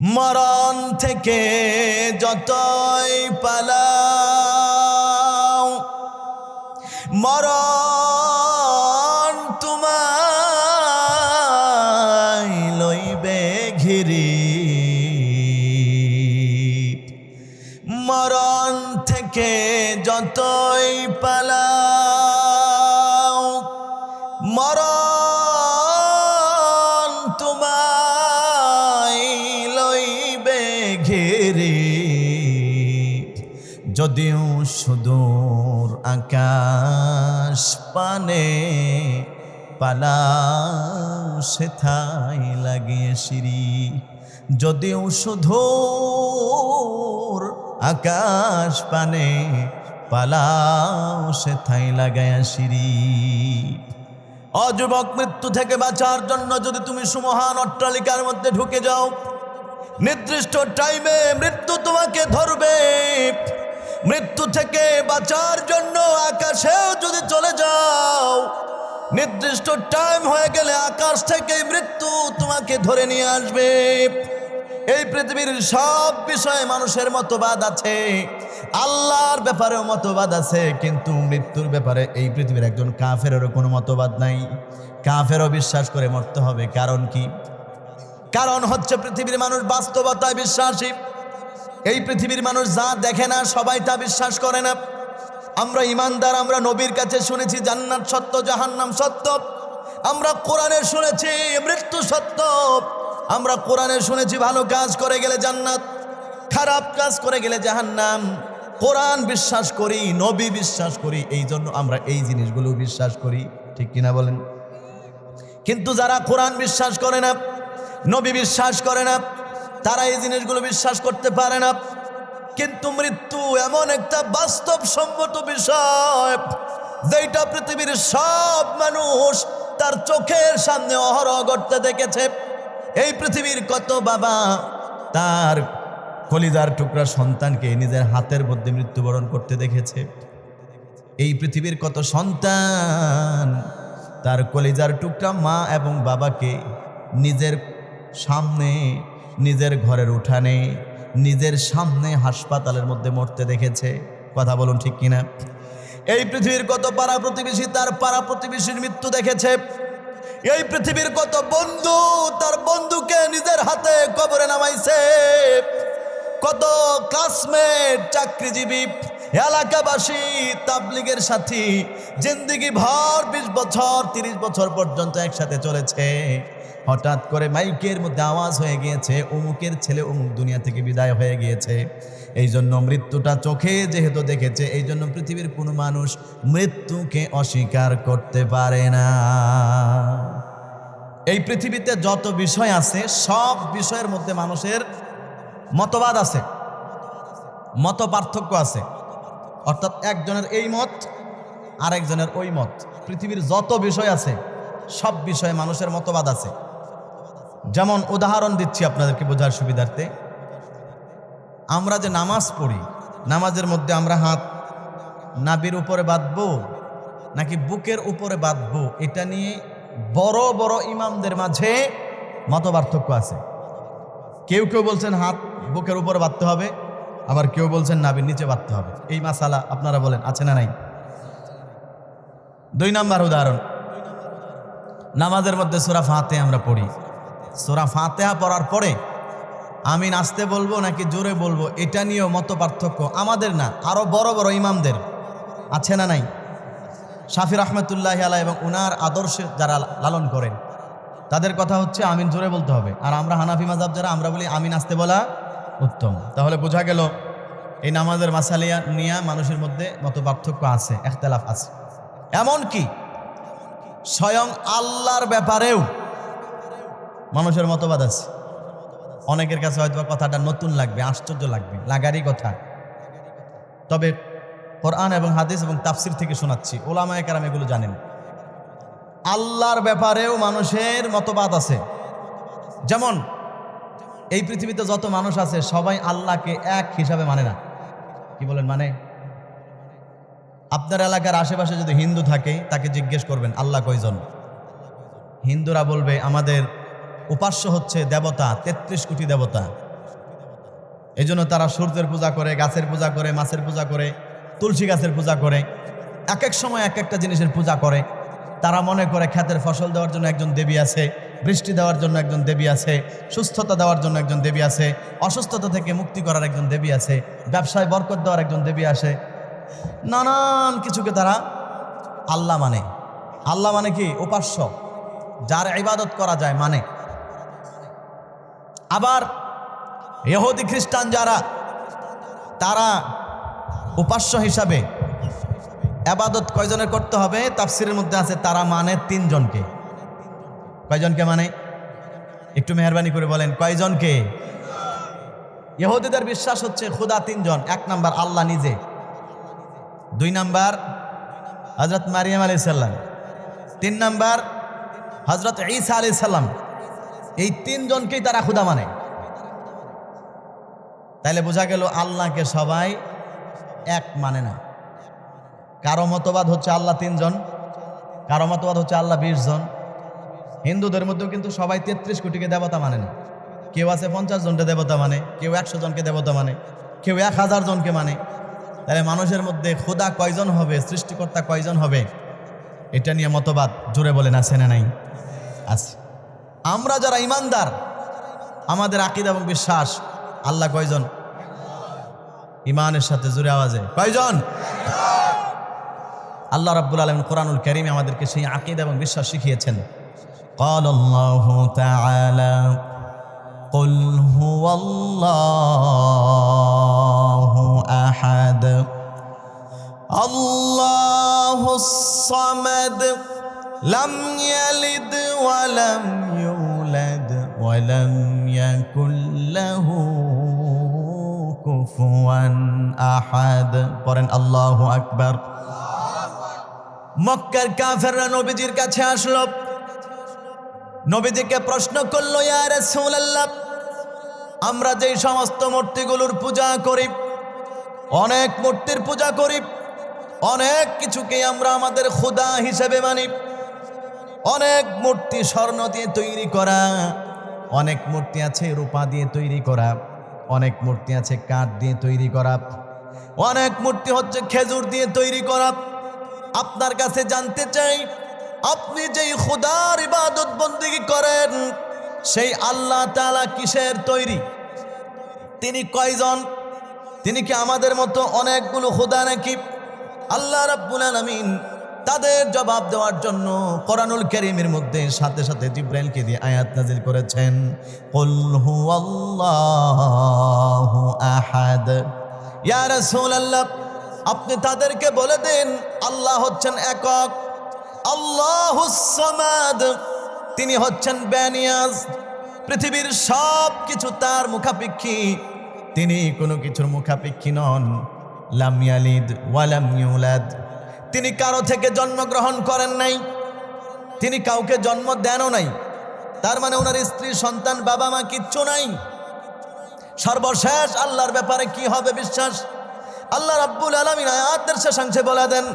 মরণ থেকে যতই পালাও মরণ তোমায় লইবে ঘিরি। মরণ থেকে যতই পালাও মরণ তোমায় লইবে ঘিরি। যদিও সুদূর আকাশ পানে পালাও সেথায় লাগিয়ে সিঁড়ি। যদিও সুদূর আকাশ পানে পালাও সেথায় লাগায়া সিঁড়ি। অযুবক, মৃত্যু থেকে বাঁচার জন্য যদি তুমি সুমহান অট্টালিকার মধ্যে ঢুকে যাও, নির্দিষ্ট টাইমে মৃত্যু তোমাকে ধরবে। মৃত্যু থেকে বাঁচার জন্য আকাশেও যদি চলে যাও, নির্দিষ্ট টাইম হয়ে গেলে আকাশ থেকে মৃত্যু তোমাকে ধরে নিয়ে আসবে। এই পৃথিবীর সব বিষয়ে মানুষের মতবাদ আছে, আল্লাহর ব্যাপারেও মতবাদ আছে, কিন্তু মৃত্যুর ব্যাপারে এই পৃথিবীর একজন কাফেরেরও কোনো মতবাদ নাই। কাফেরও বিশ্বাস করে মরতে হবে। কারণ কি? কারণ হচ্ছে পৃথিবীর মানুষ বাস্তবতায় বিশ্বাসী। এই পৃথিবীর মানুষ যা দেখে না সবাই তা বিশ্বাস করে না। আমরা ইমানদার, আমরা নবীর কাছে শুনেছি জান্নাত সত্য, জাহান্নাম সত্য। আমরা কোরআনে শুনেছি মৃত্যু সত্য। আমরা কোরআনে শুনেছি ভালো কাজ করে গেলে জান্নাত, খারাপ কাজ করে গেলে জাহান্নাম। কোরআন বিশ্বাস করি, নবী বিশ্বাস করি, এই জন্য আমরা এই জিনিসগুলো বিশ্বাস করি। ঠিক কিনা বলেন? কিন্তু যারা কোরআন বিশ্বাস করে না, নবী বিশ্বাস করে না, তারা এই জিনিসগুলো বিশ্বাস করতে পারে না। কিন্তু মৃত্যু এমন একটা বাস্তবসম্মত বিষয় যেটা পৃথিবীর সব মানুষ তার চোখের সামনে অহরহ ঘটতে দেখেছে। এই পৃথিবীর কত বাবা তার কলিজার টুকরা সন্তানকে নিজের হাতের মধ্যে মৃত্যুবরণ করতে দেখেছে। এই পৃথিবীর কত সন্তান তার কলিজার টুকরা মা এবং বাবাকে নিজের সামনে, নিজের ঘরের উঠানে, নিজের সামনে হাসপাতালের মধ্যে মরতে দেখেছে। কথা বলুন ঠিক কিনা? এই পৃথিবীর কত পাড়া প্রতিবেশী তার পাড়া প্রতিবেশীর মৃত্যু দেখেছে। এই পৃথিবীর কত বন্ধু তার বন্ধুকে নিজের হাতে কবরে নামাইছে। কত ক্লাসমেট, চাকরিজীবী, এলাকাবাসী, তাবলিগের সাথী জিন্দেগি ভর 20 বছর 30 বছর পর্যন্ত একসাথে চলেছে। হঠাৎ করে মাইকের মধ্যে আওয়াজ হয়ে গিয়েছে অমুকের ছেলে অমুক দুনিয়া থেকে বিদায় হয়ে গিয়েছে। এই জন্য মৃত্যুটা চোখে যেহেতু দেখেছে, এই জন্য পৃথিবীর কোনো মানুষ মৃত্যুকে অস্বীকার করতে পারে না। এই পৃথিবীতে যত বিষয় আছে সব বিষয়ের মধ্যে মানুষের মতবাদ আছে, মত পার্থক্য আছে। অর্থাৎ একজনের এই মত আর একজনের ওই মত। পৃথিবীর যত বিষয় আছে সব বিষয়ে মানুষের মতবাদ আছে। যেমন উদাহরণ দিচ্ছি আপনাদেরকে বোঝার সুবিধার্থে। আমরা যে নামাজ পড়ি, নামাজের মধ্যে আমরা হাত নাভির উপরে বাঁধবো নাকি বুকের উপরে বাঁধবো, এটা নিয়ে বড় বড় ইমামদের মাঝে মতপার্থক্য আছে। কেউ কেউ বলছেন হাত বুকের উপরে বাঁধতে হবে, আবার কেউ বলছেন নাভির নিচে বাঁধতে হবে। এই মাসালা আপনারা বলেন আছে না নাই? 2 নাম্বার উদাহরণ, নামাজের মধ্যে সূরা ফাতিহা আমরা পড়ি। সূরা ফাতিহা পড়ার পরে আমিন আসতে বলবো নাকি জোরে বলবো, এটা নিয়েও মত পার্থক্য আমাদের না, আরো বড় বড় ইমামদের। আছে না নাই? শাফি রহমতুল্লাহি আলাইহি এবং উনার আদর্শে যারা লালন করেন তাদের কথা হচ্ছে আমিন জোরে বলতে হবে। আর আমরা হানাফি মাযহাব যারা, আমরা বলি আমিন আসতে বলা উত্তম। তাহলে বোঝা গেল এই নামাজের মাসালিয়া নিয়ে মানুষের মধ্যে মত পার্থক্য আছে, ইখতিলাফ আছে। এমনকি স্বয়ং আল্লাহর ব্যাপারেও মানুষের মতবাদ আছে। অনেকের কাছে হয়তো কথাটা নতুন লাগবে, আশ্চর্য লাগবে, লাগারই কথা। তবে কোরআন এবং হাদিস এবং তাফসির থেকে শোনাচ্ছি, ওলামায়ে কেরাম এগুলো জানেন। আল্লাহর ব্যাপারেও মানুষের মতবাদ আছে। যেমন এই পৃথিবীতে যত মানুষ আছে সবাই আল্লাহকে এক হিসাবে মানে না। কি বলেন মানে? আপনার এলাকার আশেপাশে যদি হিন্দু থাকে তাকে জিজ্ঞেস করবেন আল্লাহ কয়জন। হিন্দুরা বলবে আমাদের উপাস্য হচ্ছে দেবতা 33 কোটি দেবতা। এই জন্য তারা সূর্যের পূজা করে, গাছের পূজা করে, মাছের পূজা করে, তুলসী গাছের পূজা করে, এক এক সময় এক একটা জিনিসের পূজা করে। তারা মনে করে ক্ষেতের ফসল দেওয়ার জন্য একজন দেবী আছে, বৃষ্টি দেওয়ার জন্য একজন দেবী আছে, সুস্থতা দেওয়ার জন্য একজন দেবী আছে, অসুস্থতা থেকে মুক্তি করার একজন দেবী আছে, ব্যবসায় বরকত দেওয়ার একজন দেবী আসে। নানান কিছুকে তারা আল্লাহ মানে। আল্লাহ মানে কি? উপাস্য, যার ইবাদত করা যায় মানে। আবার ইহুদি খ্রিস্টান যারা, তারা উপাস্য হিসাবে ইবাদত কয়জনের করতে হবে? তাফসিরের মধ্যে আছে তারা মানে 3 জনকে। কয়জনকে মানে? একটু মেহরবানি করে বলেন কয়জনকে? ইহুদিদের বিশ্বাস হচ্ছে খোদা 3 জন। 1 নাম্বার আল্লাহ নিজে, 2 নাম্বার হযরত মারিয়াম আলাইহিস সালাম, 3 নাম্বার হযরত ঈসা আলাইহিস সালাম। এই 3 জনকেই তারা খোদা মানে। তাইলে বোঝা গেল আল্লাহকে সবাই এক মানে না। কারো মতবাদ হচ্ছে আল্লাহ 3 জন, কারো মতবাদ হচ্ছে আল্লাহ 20 জন। হিন্দুদের মধ্যেও কিন্তু সবাই 33 কোটিকে দেবতা মানে না। কেউ আছে 50 জনকে দেবতা মানে, কেউ 100 জনকে দেবতা মানে, কেউ 1000 জনকে মানে। তাহলে মানুষের মধ্যে খোদা কয়জন হবে, সৃষ্টিকর্তা কয়জন হবে, এটা নিয়ে মতবাদ জোরে বলেন আছে না নাই? আছে। আমরা যারা ইমানদার, আমাদের আকীদা এবং বিশ্বাস আল্লাহ কয়জন? ইমানের সাথে জোরে আওয়াজে কয়জন? আল্লাহ রাব্বুল আলামিন কোরআনুল কারীমে আমাদেরকে সেই আকীদা এবং বিশ্বাস শিখিয়েছেন। ক্বালাল্লাহু তাআলা কুল হুয়াল্লাহু আহাদ আল্লাহুস সামাদ লাম ইয়ালিদ ওয়া লাম ইউলাদ ওয়া লাম ইয়াকুল লাহু কুফুয়ান আহাদ। পড়েন আল্লাহু আকবার। মক্কার কাফেররা নবীজির কাছে আসলো, নবীজিকে প্রশ্ন করলো, ইয়া রাসূলুল্লাহ, আমরা যেই সমস্ত মূর্তিগুলোর পূজা করি, অনেক মূর্তির পূজা করি, অনেক কিছুকে আমরা আমাদের খোদা হিসেবে মানি, অনেক মূর্তি স্বর্ণ দিয়ে তৈরি করা, অনেক মূর্তি আছে রূপা দিয়ে তৈরি করা, অনেক মূর্তি আছে কাঠ দিয়ে তৈরি করা, অনেক মূর্তি হচ্ছে খেজুর দিয়ে তৈরি করা। আপনার কাছে জানতে চাই, আপনি যেই খোদার ইবাদত বন্দেগী করেন, সেই আল্লাহ তাআলা কিসের তৈরি? তিনি কয়জন? তিনি কি আমাদের মতো অনেকগুলো খোদা নাকি? আল্লাহ রাব্বুল আলামিন তাদের জবাব দেওয়ার জন্য কোরআনুল কারীমের মধ্যে সাথে সাথে জিবরাইলকে দিয়ে আয়াত নাজিল করেছেন, কুল হুয়াল্লাহু আহাদ। ইয়া রাসূলুল্লাহ, আপনি তাদেরকে বলে দেন আল্লাহ হচ্ছেন একক, আল্লাহুস সামাদ, তিনি হচ্ছেন বেনিয়াজ, পৃথিবীর সব কিছু তার মুখাপেক্ষী, তিনি কোনো কিছুর মুখাপেক্ষী নন। লাম ইয়ালিদ ওয়া লাম ইউলাদ, তিনি কারো থেকে জন্মগ্রহণ করেন নাই, তিনি কাউকে জন্ম দেনও নাই। তার মানে ওনার স্ত্রী, সন্তান, বাবা মা কিচ্ছু নাই। সর্বশেষ আল্লাহর ব্যাপারে কি হবে বিশ্বাস? আল্লাহ রাব্বুল আলামিন আয়াতের শেষাংশে বলে দেন,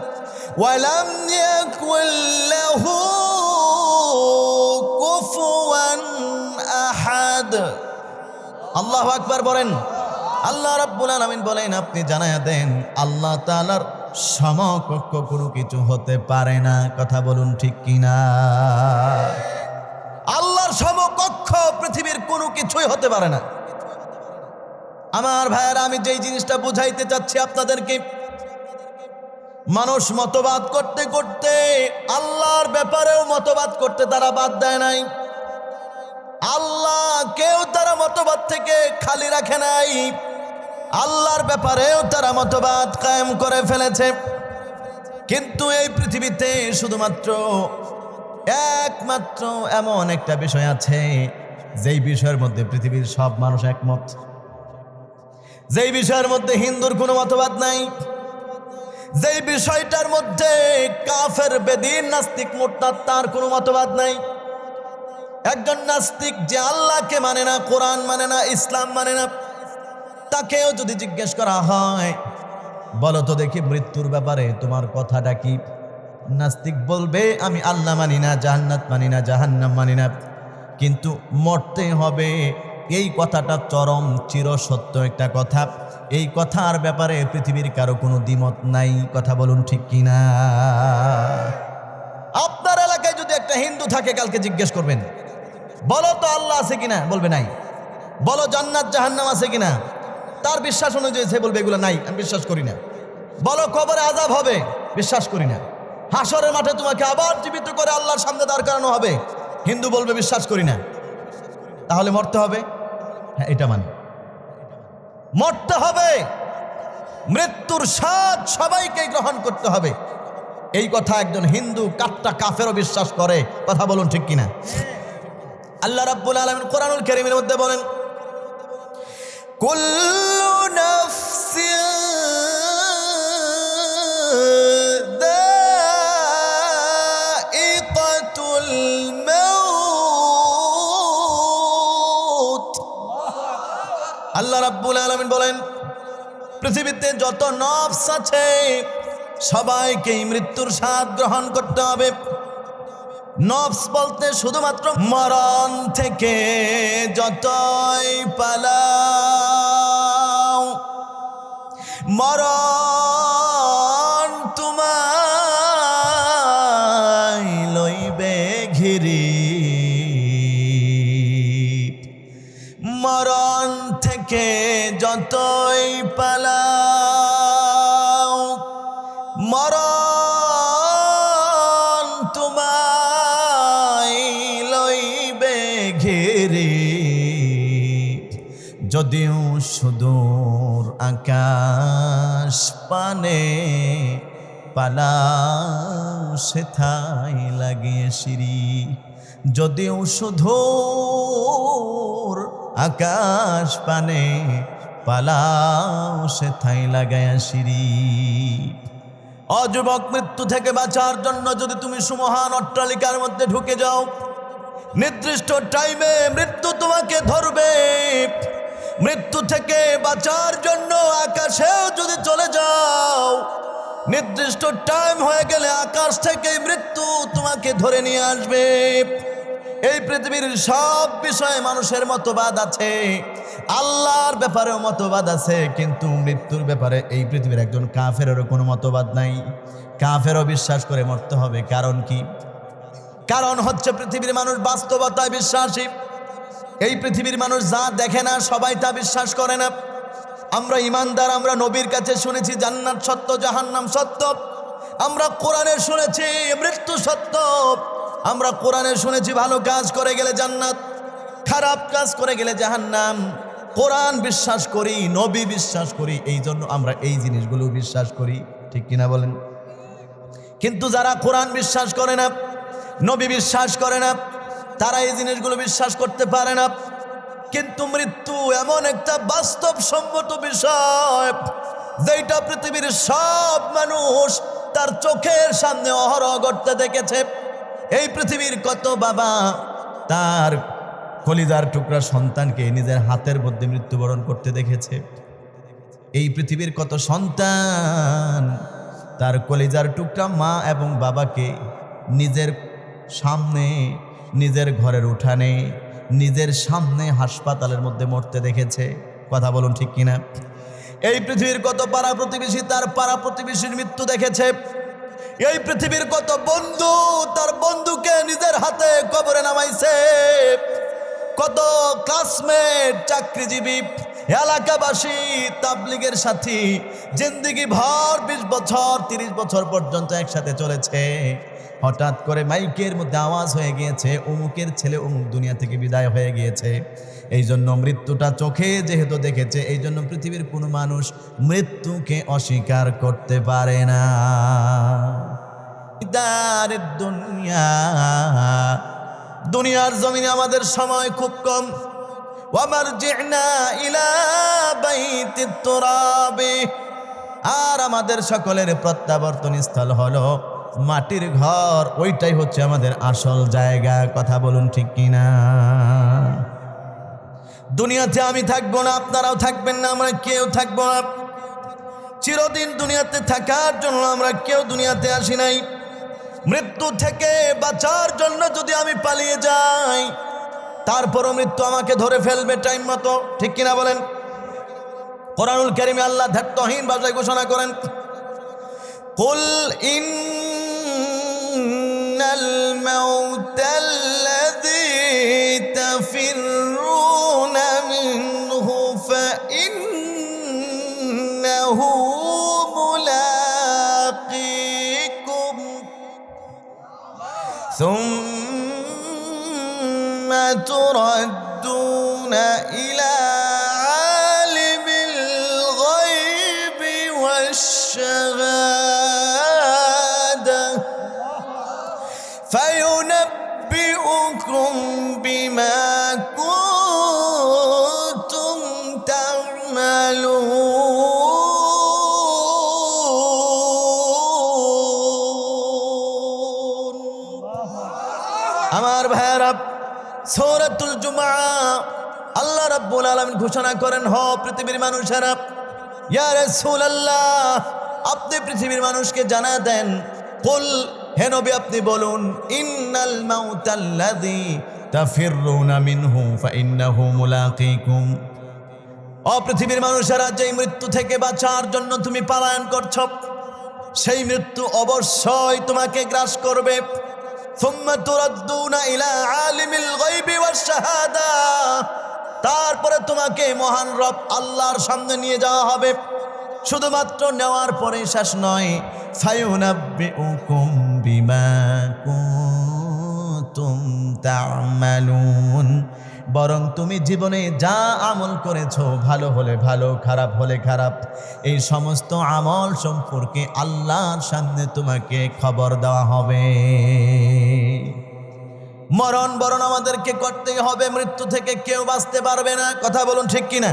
ওয়ালাম ইয়াকুল লাহু কুফুয়ান আহাদ। আল্লাহু আকবার বলেন। আল্লাহ রাব্বুল আলামিন বলেন, আপনি জানায়া দেন আল্লাহ তাআলার সমকক্ষ কোনো কিছু হতে পারে না। কথা বলুন ঠিক কিনা? আল্লাহর সমকক্ষ পৃথিবীর কোনো কিছুই হতে পারে না। আমার ভাইয়েরা, আমি যেই জিনিসটা বুঝাইতে চাচ্ছি আপনাদেরকে, মানুষ মতবাদ করতে করতে আল্লাহর ব্যাপারেও মতবাদ করতে তারা বাদ দেয় নাই। আল্লাহ কেউ তারা মতবাদ থেকে খালি রাখে নাই, আল্লাহর ব্যাপারেও তারা মতবাদ কায়েম করে ফেলেছে। কিন্তু এই পৃথিবীতে শুধুমাত্র একমাত্র এমন একটা বিষয় আছে, যেই বিষয়ের মধ্যে পৃথিবীর সব মানুষ একমত, যেই বিষয়ের মধ্যে হিন্দুর কোনো মতবাদ নাই, যেই বিষয়টার মধ্যে কাফের, বেদিন, নাস্তিক, মুরতাদ তার কোনো মতবাদ নাই। একজন নাস্তিক যে আল্লাহকে মানে না, কোরআন মানে না, ইসলাম মানে না, তাকেও যদি জিজ্ঞেস করা হয়, বলো তো দেখি মৃত্যুর ব্যাপারে তোমার কথাটা কি, নাস্তিক বলবে আমি আল্লাহ মানি না, জান্নাত মানি না, জাহান্নাম মানি না, কিন্তু মরতে হবে, এই কথাটা চরম চিরসত্য একটা কথা। এই কথার ব্যাপারে পৃথিবীর কারো কোনো দ্বিমত নাই। কথা বলুন ঠিক কিনা? আপনার এলাকায় যদি একটা হিন্দু থাকে, কালকে জিজ্ঞেস করবেন, বলো তো আল্লাহ আছে কিনা? বলবে নাই। বলো জান্নাত জাহান্নাম আছে কিনা? তার বিশ্বাস অনুযায়ী সে বলবে এগুলো নাই, আমি বিশ্বাস করি না। বলো কবরে আযাব হবে? বিশ্বাস করি না। হাসরের মাঠে তোমাকে আবার জীবিত করে আল্লাহর সামনে দাঁড় করানো হবে? হিন্দু বলবে বিশ্বাস করি না। তাহলে মরতে হবে? হ্যাঁ, এটা মানে মরতে হবে। মৃত্যুর স্বাদ সবাইকে গ্রহণ করতে হবে। এই কথা একজন হিন্দু কাট্টা কাফেরও বিশ্বাস করে। কথা বলুন ঠিক কিনা? আল্লাহ রাব্বুল আলামিন কোরআনুল কারীমের মধ্যে বলেন, কুল্লু নাফসিন যায়িকাতুল মাউত। আল্লাহ রাব্বুল আলামিন বলেন, পৃথিবীতে যত নফস আছে সবাইকেই মৃত্যুর স্বাদ গ্রহণ করতে হবে। নফস বলতে শুধুমাত্র মরণ থেকে যতই পালাও, মরণ তোমায় লইবে ঘিরি। মরণ থেকে যতই পালাও, মরণ তোমায় লইবে ঘিরে। যদিও সুদূর আকাশ পানে পালাও সেথায় লাগিয়ে সিঁড়ি। যদিও সুদূর আকাশ পানে পালাও সেথায় লাগায়া সিঁড়ি। অযুবক, মৃত্যু থেকে বাঁচার জন্য যদি তুমি সুমহান অট্টালিকার মধ্যে ঢুকে যাও, নির্দিষ্ট টাইমে মৃত্যু তোমাকে ধরবে। মৃত্যু থেকে বাঁচার জন্য আকাশেও যদি চলে যাও, নির্দিষ্ট টাইম হয়ে গেলে আকাশ থেকে মৃত্যু তোমাকে ধরে নিয়ে আসবে। এই পৃথিবীর সব বিষয়ে মানুষের মতবাদ আছে, আল্লাহর ব্যাপারেও মতবাদ আছে, কিন্তু মৃত্যুর ব্যাপারে এই পৃথিবীর একজন কাফেরেরও কোনো মতবাদ নাই। কাফেরও বিশ্বাস করে মরতে হবে। কারণ কি? কারণ হচ্ছে পৃথিবীর মানুষ বাস্তবতায় বিশ্বাসী। এই পৃথিবীর মানুষ যা দেখে না সবাই তা বিশ্বাস করে না। আমরা ইমানদার, আমরা নবীর কাছে শুনেছি জান্নাত সত্য, জাহান্নাম সত্য। আমরা কোরআনে শুনেছি মৃত্যু সত্য। আমরা কোরআনে শুনেছি ভালো কাজ করে গেলে জান্নাত, খারাপ কাজ করে গেলে জাহান্নাম। কোরআন বিশ্বাস করি, নবী বিশ্বাস করি, এই জন্য আমরা এই জিনিসগুলো বিশ্বাস করি। ঠিক কিনা বলেন? কিন্তু যারা কোরআন বিশ্বাস করে না, নবী বিশ্বাস করে না, তারা এই জিনিসগুলো বিশ্বাস করতে পারে না। কিন্তু মৃত্যু এমন একটা বাস্তবসম্মত বিষয় যেটা পৃথিবীর সব মানুষ তার চোখের সামনে অহরহ ঘটতে দেখেছে। এই পৃথিবীর কত বাবা তার কলিজার টুকরা সন্তানকে নিজের হাতের মধ্যে মৃত্যুবরণ করতে দেখেছে। এই পৃথিবীর কত সন্তান তার কলিজার টুকরা মা এবং বাবাকে নিজের সামনে, নিজের ঘরের উঠানে, নিজের সামনে হাসপাতালের মধ্যে মরতে দেখেছে। কথা বলুন ঠিক কিনা? এই পৃথিবীর কত পাড়া প্রতিবেশী তার পাড়া প্রতিবেশীর মৃত্যু দেখেছে। এই পৃথিবীর কত বন্ধু তার বন্ধুকে নিজের হাতে কবরে নামাইছে। কত ক্লাসমেট, চাকরিজীবী, এলাকাবাসী, তাবলিগের সাথী জিন্দেগি ভর 20 বছর 30 বছর পর্যন্ত একসাথে চলেছে। হঠাৎ করে মাইকের মধ্যে আওয়াজ হয়ে গিয়েছে অমুকের ছেলে অমুক দুনিয়া থেকে বিদায় হয়ে গিয়েছে। এই জন্য মৃত্যুটা চোখে যেহেতু দেখেছে, এই জন্য পৃথিবীর কোনো মানুষ মৃত্যুকে অস্বীকার করতে পারে না। দুনিয়ার জমিনে আমাদের সময় খুব কম। আর আমাদের সকলের প্রত্যাবর্তন স্থল হলো মাটির ঘর। ওইটাই হচ্ছে আমাদের আসল জায়গা। কথা বলুন ঠিক কিনা? দুনিয়াতে আমি থাকবো না, আপনারাও থাকবেন না, আমরা কেউ থাকবো না। চিরদিন দুনিয়াতে থাকার জন্য আমরা কেউ দুনিয়াতে আসি নাই। মৃত্যু থেকে বাঁচার জন্য যদি আমি পালিয়ে যাই, তারপরও মৃত্যু আমাকে ধরে ফেলবে টাইম মতো, ঠিক কিনা বলেন? কোরআনুল কারীমে আল্লাহ ধার্তহীন ভাষায় ঘোষণা করেন, কুল ইন্নাল মাউতাল্লাযী তাফিররুনা মিনহু ফাইন্নাহু মুলাকীকুম সুম্মা তুরাদ্দুনা ইলা الشهادة فينبئكم بما كنتم تعملون আমার ভাইরা সূরাতুল জুমআ আল্লাহ রাব্বুল আলামিন ঘোষণা করেন, হ পৃথিবীর মানুষেরা, ইয়া রাসূলুল্লাহ আপনি পৃথিবীর মানুষকে জানা দেন, কুল হে নবী আপনি বলুন, ইন্নাল মাউতাল্লাযী তাফিররুনা মিনহু ফাইন্নাহু মুলাকীকুম। ও পৃথিবীর মানুষেরা, যেই মৃত্যু থেকে বাঁচার জন্য তুমি পলায়ন করছো, সেই মৃত্যু অবশ্যই তোমাকে গ্রাস করবে। সুম্মা তুরাদ্দুনা ইলা আলিমিল গায়বি ওয়াশ শাহাদা, তারপরে তোমাকে মহান রব আল্লাহর সামনে নিয়ে যাওয়া হবে। শুধুমাত্র নেওয়ার পরে শেষ নয়, ফায়ুনাব্বিউকুম বিমা কুনতুম তা'মালুন, বরং তুমি জীবনে যা আমল করেছো, ভালো হলে ভালো, খারাপ হলে খারাপ, এই সমস্ত আমল সম্পর্কে আল্লাহর সামনে তোমাকে খবর দেওয়া হবে। মরণ বরণ আমাদেরকে করতেই হবে, মৃত্যু থেকে কেউ বাঁচতে পারবে না, কথা বলুন ঠিক কিনা?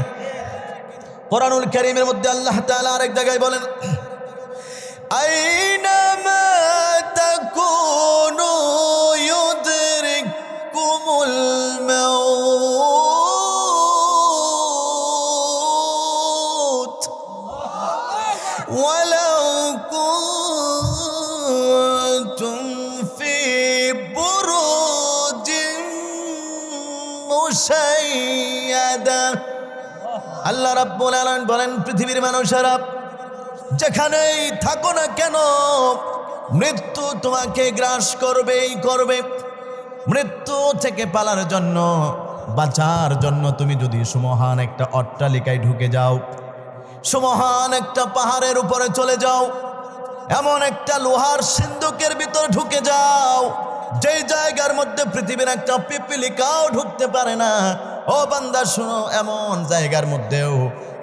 কোরআনুল কারীমের মধ্যে আল্লাহ তাআলা আরেক জায়গায় বলেন, আইনামা তাকুনু ইউদরিকুমুল মাউত ওয়ালাউ কুনতুম ফি বুরুজিন মুশাইয়াদা। আল্লাহ রাব্বুল আলামিন বলেন, পৃথিবীর মানুষেরা যেখানেই থাকো না কেন, মৃত্যু তোমাকে গ্রাস করবেই করবে। মৃত্যু থেকে পালার জন্য, বাঁচার জন্য তুমি যদি সুমহান একটা অট্টালিকায় ঢুকে যাও, সুমহান একটা পাহাড়ের উপরে চলে যাও, এমন একটা লোহার সিন্ধুকের ভিতর ঢুকে যাও, যেই জায়গার মধ্যে পৃথিবীর একটা পিপিলিকাও ঢুকতে পারে না, ও বান্দা শুনো, এমন জায়গার মধ্যেও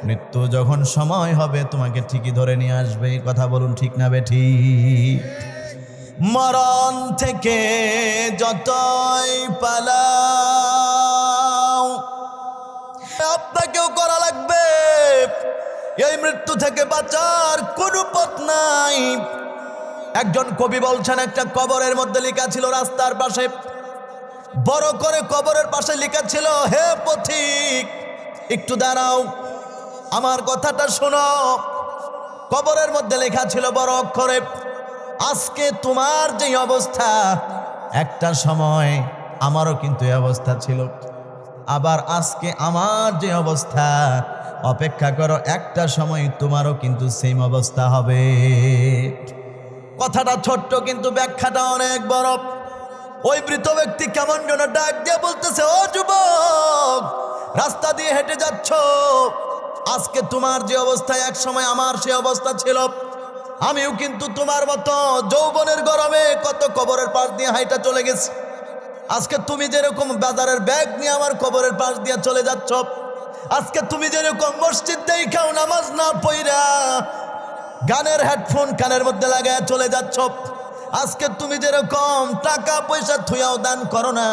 মৃত্যু যখন সময় হবে তোমাকে ঠিকই ধরে নিয়ে আসবে, কথা বলুন ঠিক না বেঠিক? মরণ থেকে যতই পালাও, আপনাকেও করা লাগবে। এই মৃত্যু থেকে বাঁচার কোনো পথ নাই। একজন কবি বলছেন, একটা কবরের মধ্যে লেখা ছিল রাস্তার পাশে, বড় করে কবরের পাশে লেখা ছিল, হে পথিক একটু দাঁড়াও, আমার কথাটা শোনো। কবরের মধ্যে লেখা ছিল বড় অক্ষরে, আজকে তোমার যে অবস্থা, একটা সময় আমারও কিন্তু এই অবস্থা ছিল, আবার আজকে আমার যে অবস্থা, অপেক্ষা করো, একটা সময় তোমারও কিন্তু সেম অবস্থা হবে। কথাটা ছোট্ট কিন্তু ব্যাখ্যাটা অনেক বড়। ওই মৃত ব্যক্তি কেমন যেন ডাক দিয়ে বলতেছে, ও যুবক, রাস্তা দিয়ে হেঁটে যাচ্ছ, আজকে তোমার যে অবস্থা, এক সময় আমার সে অবস্থা ছিল। আমিও কিন্তু তোমার মতো যৌবনের গরমে কত কবরের পাশ দিয়ে হাইটা চলে গেছি। আজকে তুমি যেরকম বাজারের ব্যাগ নিয়ে আমার কবরের পাশ দিয়ে চলে যাচ্ছ, আজকে তুমি যেরকম মসজিদ দেখাও নামাজ না পইরা গানের হেডফোন কানের মধ্যে লাগায় চলে যাচ্ছ, আজকে তুমি যেরকম টাকা পয়সা থুয়াও দান করো না,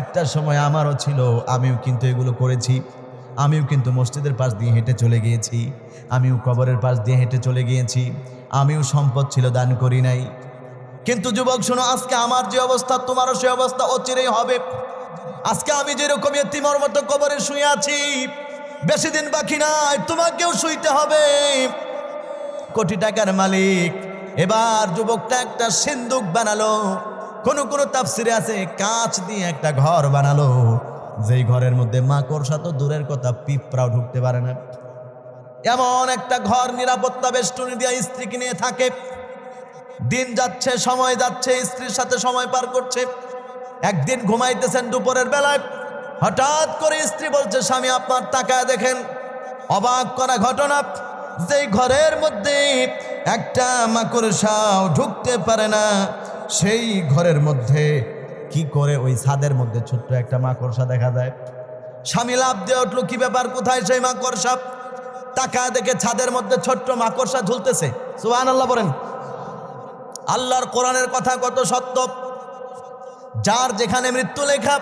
একটা সময় আমারও ছিল, আমিও কিন্তু এগুলো করেছি। আমিও কিন্তু মসজিদের পাশ দিয়ে হেঁটে চলে গিয়েছি, আমিও কবরের পাশ দিয়ে হেঁটে চলে গিয়েছি, আমিও সম্পদ ছিল দান করি নাই। কিন্তু যুবক শোনো, আজকে আমার যে অবস্থা, তোমারও সে অবস্থা অচিরেই হবে। আজকে আমি যেরকম এতিমের মতো কবরে শুয়ে আছি, বেশি দিন বাকি নাই, তোমাকেও শুইতে হবে। কোটি টাকার মালিক এবার যুবকটা একটা সিন্দুক বানালো, কোন কোন তাফসিরে আছে কাঁচ দিয়ে একটা ঘর বানালো। যেই ঘরের মধ্যে মাকড়সা তো দূরের কথা, পিঁপড়াও ঢুকতে পারে না, এমন একটা ঘর নিরাপত্তা বেষ্টনী দিয়ে স্ত্রীকে নিয়ে থাকে। দিন যাচ্ছে, সময় যাচ্ছে, স্ত্রীর সাথে সময় পার করছে। একদিন ঘুমাইতেছেন দুপুরের বেলায়, হঠাৎ করে স্ত্রী বলছে, স্বামী আপনার তাকায় দেখেন। অবাক করা ঘটনা, যেই ঘরের মধ্যে একটা মাকড়সাও ঢুকতে পারে না, সেই ঘরের মধ্যে কি করে ওই ছাদের মধ্যে ছোট্ট একটা মাকড়সা দেখা যায়। স্বামী লাফ দিয়ে উঠলো, কি ব্যাপার, কোথায় সেই মাকড়সা? তাকায় দেখে ছাদের মধ্যে ছোট্ট মাকড়সা ঝুলতেছে। সুবহানাল্লাহ বলেন। আল্লাহর কোরআনের কথা কত সত্য। যার যেখানে মৃত্যু লেখা,